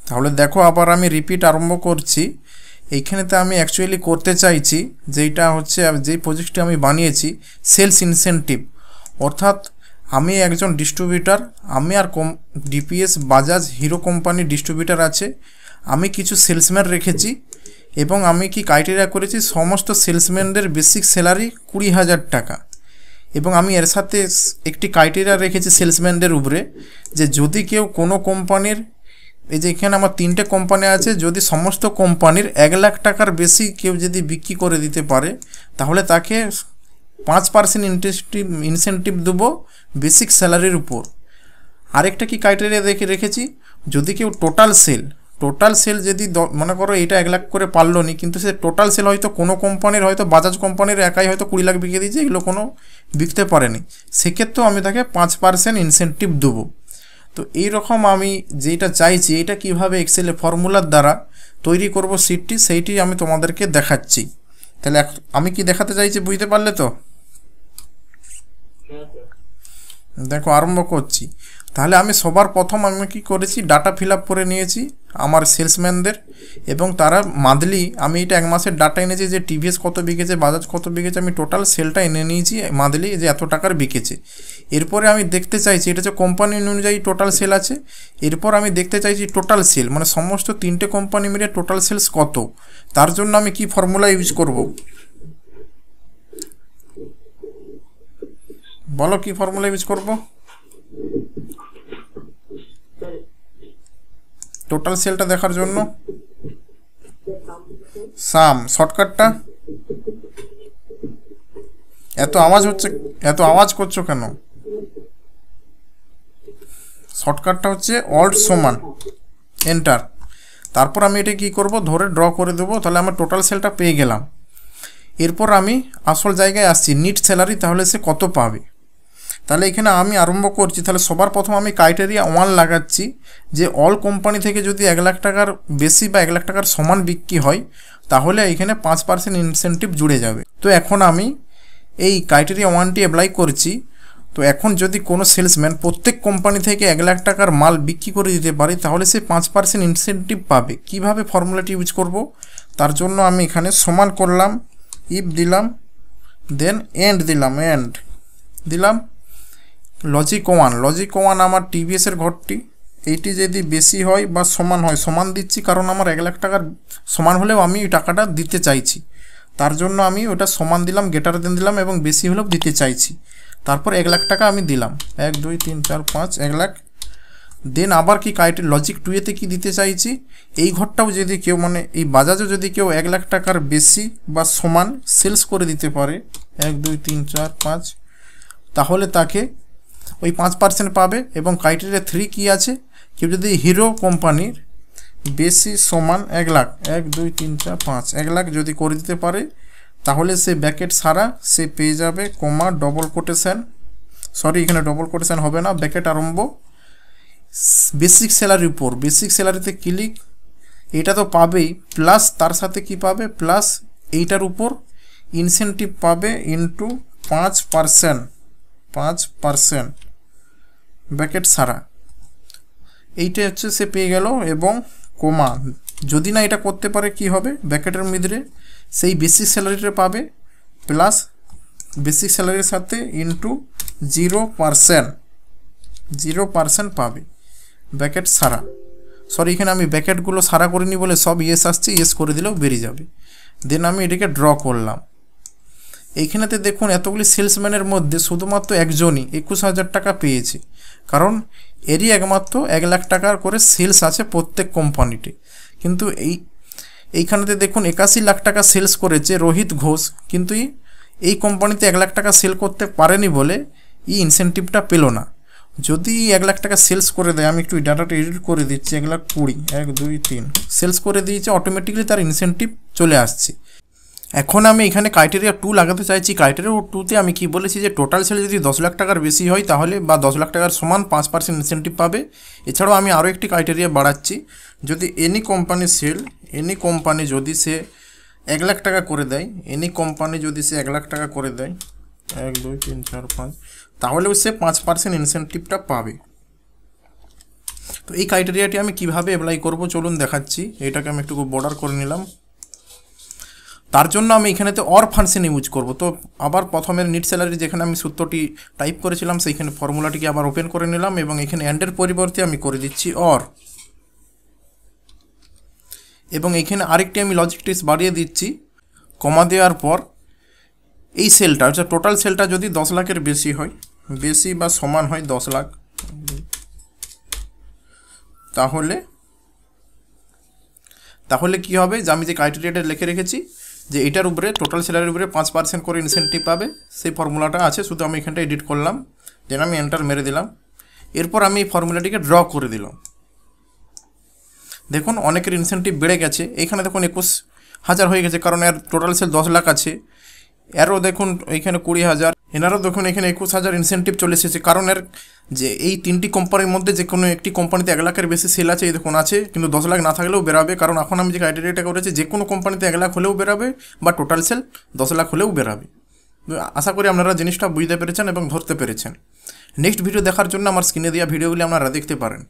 তাহলে দেখো আবার আমি রিপিট আরম্ভ করছি। এইখানেতে আমি অ্যাকচুয়ালি করতে চাইছি যেটা হচ্ছে যেই প্রজেক্টটি আমি বানিয়েছি সেলস ইনসেন্টিভ, অর্থাৎ আমি একজন ডিস্ট্রিবিউটার, আমি আর ডিপিএস বাজাজ হিরো কোম্পানির ডিস্ট্রিবিউটার আছে, আমি কিছু সেলসম্যান রেখেছি এবং আমি কি ক্রাইটেরিয়া করেছি সমস্ত সেলসম্যানদের বেসিক স্যালারি 20,000 টাকা, এবং আমি এর সাথে একটি ক্রাইটেরিয়া রেখেছি সেলসম্যানদের উপরে যে যদি কেউ কোনো কোম্পানির, এই যে এখানে আমার 3টে কোম্পানি আছে, যদি সমস্ত কোম্পানির 1 লাখ টাকার বেশি কেউ যদি বিক্রি করে দিতে পারে তাহলে তাকে 5% ইনসেন্টিভ দেবো বেসিক স্যালারির উপর। আরেকটা কি ক্রাইটেরিয়া রেখেছি, যদি কেউ টোটাল সেল যদি মনে করো এটা 1 লাখ করে পারলো নি, কিন্তু সে টোটাল সেল হয়তো কোনো কোম্পানির, হয়তো বাজাজ কোম্পানির একাই হয়তো 20 লাখ বিকে দিয়েছে, এগুলো কোনো বিকতে পারেনি, সেক্ষেত্রেও আমি তাকে 5% ইনসেন্টিভ দেবো। তো এইরকম আমি যেটা চাইছি এটা কিভাবে এক্সেলে ফর্মুলার দ্বারা তৈরি করব শিটটি, সেইটি আমি তোমাদেরকে দেখাচ্ছি। তাহলে আমি কি দেখাতে চাইছি বুঝতে পারলে তো? দেখো আরম্ভ করছি। তাহলে আমি সবার প্রথম আমি কি করেছি, ডাটা ফিল আপ করে নিয়েছি আমার সেলসম্যানদের, এবং তারা মান্থলি আমি এটা 1 মাসের ডাটা এনেছি যে টিভিএস কত বিকেছে, বাজাজ কত বিকেছে, আমি টোটাল সেলটা এনে নিয়েছি মান্থলি যে এত টাকার বিকেছে। এরপরে আমি দেখতে চাইছি, এটা হচ্ছে কোম্পানি অনুযায়ী টোটাল সেল আছে, এরপর আমি দেখতে চাইছি টোটাল সেল মানে সমস্ত 3টে কোম্পানি মিলে টোটাল সেলস কত। তার জন্য আমি কি ফর্মুলা ইউজ করব, বলো কি ফর্মুলা ইউজ করব? টোটাল সেলটা দেখার জন্য সাম, শর্টকাটটা। এত আওয়াজ করছো কেন? শর্টকাটটা হচ্ছে অল্ট সমান এন্টার। তারপর আমি এটা কি করব, ধরে ড্র করে দেবো, তাহলে আমার টোটাল সেলটা পেয়ে গেলাম। এরপর আমি আসল জায়গায় আসছি, নিট স্যালারি, তাহলে সে কত পাবে। তাহলে এখানে আমি আরম্ভ করছি। তাহলে সবার প্রথম আমি ক্রাইটেরিয়া 1 লাগাচ্ছি যে অল কোম্পানি থেকে যদি 1 লাখ টাকার বেশি বা 1 লাখ টাকার সমান বিক্রি হয় তাহলে এখানে 5% ইনসেন্টিভ জুড়ে যাবে। তো এখন আমি এই ক্রাইটেরিয়া 1টি অ্যাপ্লাই করছি। তো এখন যদি কোনো সেলসম্যান প্রত্যেক কোম্পানি থেকে 1 লাখ টাকার মাল বিক্রি করে দিতে পারে তাহলে সে 5% ইনসেন্টিভ পাবে। কিভাবে ফর্মুলাটি ইউজ করব, তার জন্য আমি এখানে সমান করলাম, ইফ দিলাম, দেন এন্ড দিলাম লজিক 1 আমার টিভিএসের ঘরটি, এইটি যদি বেশি হয় বা সমান হয়, সমান দিচ্ছি কারণ আমার 1 লাখ টাকার সমান হলেও আমি ওই টাকাটা দিতে চাইছি, তার জন্য আমি ওটা সমান দিলাম, গ্রেটার দেন দিলাম, এবং বেশি হলেও দিতে চাইছি। তারপর 1 লাখ টাকা আমি দিলাম, 1 2 3 4 5 1 লাখ। দেন আবার কি ক্রাইটেরিয়া লজিক 2 কি দিতে চাইছি, এই ঘরটাও যদি কেউ মানে এই বাজাজও যদি কেউ 1 লাখ টাকার বেশি বা সমান সেলস করে দিতে পারে 1 2 3 4 5, তাহলে তাকে ওই 5% পাবে। এবং ক্রাইটেরিয়া 3 কি আছে, কেউ যদি হিরো কোম্পানির বেশি সমান 1 লাখ 1 2 3 4 5 1 লাখ যদি করে দিতে পারে তাহলে সে ব্র্যাকেট সারা সে পেয়ে যাবে, কমা ডবল কোটেশন, সরি এখানে ডবল কোটেশন হবে না, ব্র্যাকেট আরম্ভ, বেসিক স্যালারির উপর, বেসিক স্যালারিতে ক্লিক, এটা তো পাবেই, প্লাস তার সাথে কি পাবে, প্লাস এইটার উপর ইনসেন্টিভ পাবে ইন্টু 5% ব্র্যাকেট সারা, এইটা হচ্ছে সে পেয়ে গেল। এবং কোমা, যদি না এটা করতে পারে কি হবে, ব্র্যাকেটের মধ্যে সেই বেসিক স্যালারিটা পাবে প্লাস বেসিক স্যালারির সাথে ইন্টু 0% পাবে, ব্র্যাকেট সারা। সরি এখানে আমি ব্র্যাকেটগুলো সারা করিনি বলে সব ইয়েস আসছে, ইয়েস করে দিলেও বেরিয়ে যাবে। দেন আমি এটাকে ড্র করলাম। এইখানেতে দেখুন এতগুলি সেলসম্যানের মধ্যে শুধুমাত্র একজনই 21,000 টাকা পেয়েছে, কারণ এরই একমাত্র 1 লাখ টাকার করে সেলস আছে প্রত্যেক কোম্পানিতে। কিন্তু এইখানেতে দেখুন 81 লাখ টাকা সেলস করেছে রোহিত ঘোষ, কিন্তু এই কোম্পানিতে 1 লাখ টাকা সেল করতে পারেনি বলে এই ইনসেন্টিভটা পেল না। যদি 1 লাখ টাকা সেলস করে দেয়, আমি একটু ডাটাটা এডিট করে দিচ্ছি, 1,20,000 1 2 3 সেলস করে দিয়েছে, অটোমেটিক্যালি তার ইনসেন্টিভ চলে আসছে। এখন আমি এখানে ক্রাইটেরিয়া 2 লাগাতে চাইছি। ক্রাইটেরিয়া 2তে আমি কি বলেছি যে টোটাল সেল যদি 10 লাখ টাকার বেশি হয় তাহলে বা 10 লাখ টাকার সমান 5% ইনসেন্টিভ পাবে। এছাড়াও আমি আরও একটি ক্রাইটেরিয়া বাড়াচ্ছি, যদি এনি কোম্পানি যদি সে 1 লাখ টাকা করে দেয়, 1 লাখ টাকা করে দেয় 1 2 3 4 5, তাহলেও সে 5% ইনসেন্টিভটা পাবে। তো এই ক্রাইটেরিয়াটি আমি কিভাবে অ্যাপ্লাই করব চলুন দেখাচ্ছি। এটাকে আমি একটু বর্ডার করে নিলাম। তার জন্য আমি এখানেতে অর ফাংশন ইউজ করব। তো আবার প্রথমের নিট স্যালারি যেখানে আমি সূত্রটি টাইপ করেছিলাম সেইখানে ফর্মুলাটিকে আবার ওপেন করে নিলাম এবং এখানে অ্যান্ডের পরিবর্তে আমি করে দিচ্ছি অর, এবং এখানে আরেকটি আমি লজিক টেস্ট বাড়িয়ে দিচ্ছি। কমা দেওয়ার পর এই সেলটা অর্থাৎ টোটাল সেলটা যদি 10 লাখের বেশি হয়, বেশি বা সমান হয় 10 লাখ, তাহলে কি হবে যে আমি যে ক্রাইটেরিয়াটা লিখে রেখেছি যে এটার উপরে টোটাল স্যালারির উপরে 5% করে ইনসেন্টিভ পাবে, সেই ফর্মুলাটা আছে, শুধু আমি এখানটা এডিট করলাম, দেন আমি এন্টার মেরে দিলাম। এরপর আমি এই ফর্মুলাটিকে ড্র করে দিলাম। দেখুন অনেকের ইনসেন্টিভ বেড়ে গেছে, এখানে দেখুন 21,000 হয়ে গেছে, কারণ এর টোটাল সেল 10 লাখ আছে। এরও দেখুন এখানে 20,000, এনারও দেখুন এখানে 21,000 ইনসেন্টিভ চলে এসেছে, কারণ এর যে এই 3টি কোম্পানির মধ্যে যে কোনো একটি কোম্পানিতে 1 লাখের বেশি সেল আছে, এই দেখুন আছে, কিন্তু 10 লাখ না থাকলেও বেরাবে, কারণ এখন আমি যে ক্রাইটেরিয়াটা করেছি যে কোনো কোম্পানিতে 1 লাখ হলেও বেরাবে বা টোটাল সেল 10 লাখ হলেও বেরাবে। আশা করি আপনারা জিনিসটা বুঝতে পেরেছেন এবং ধরতে পেরেছেন। নেক্সট ভিডিও দেখার জন্য আমার স্ক্রিনে দেওয়া ভিডিওগুলি আপনারা দেখতে পারেন।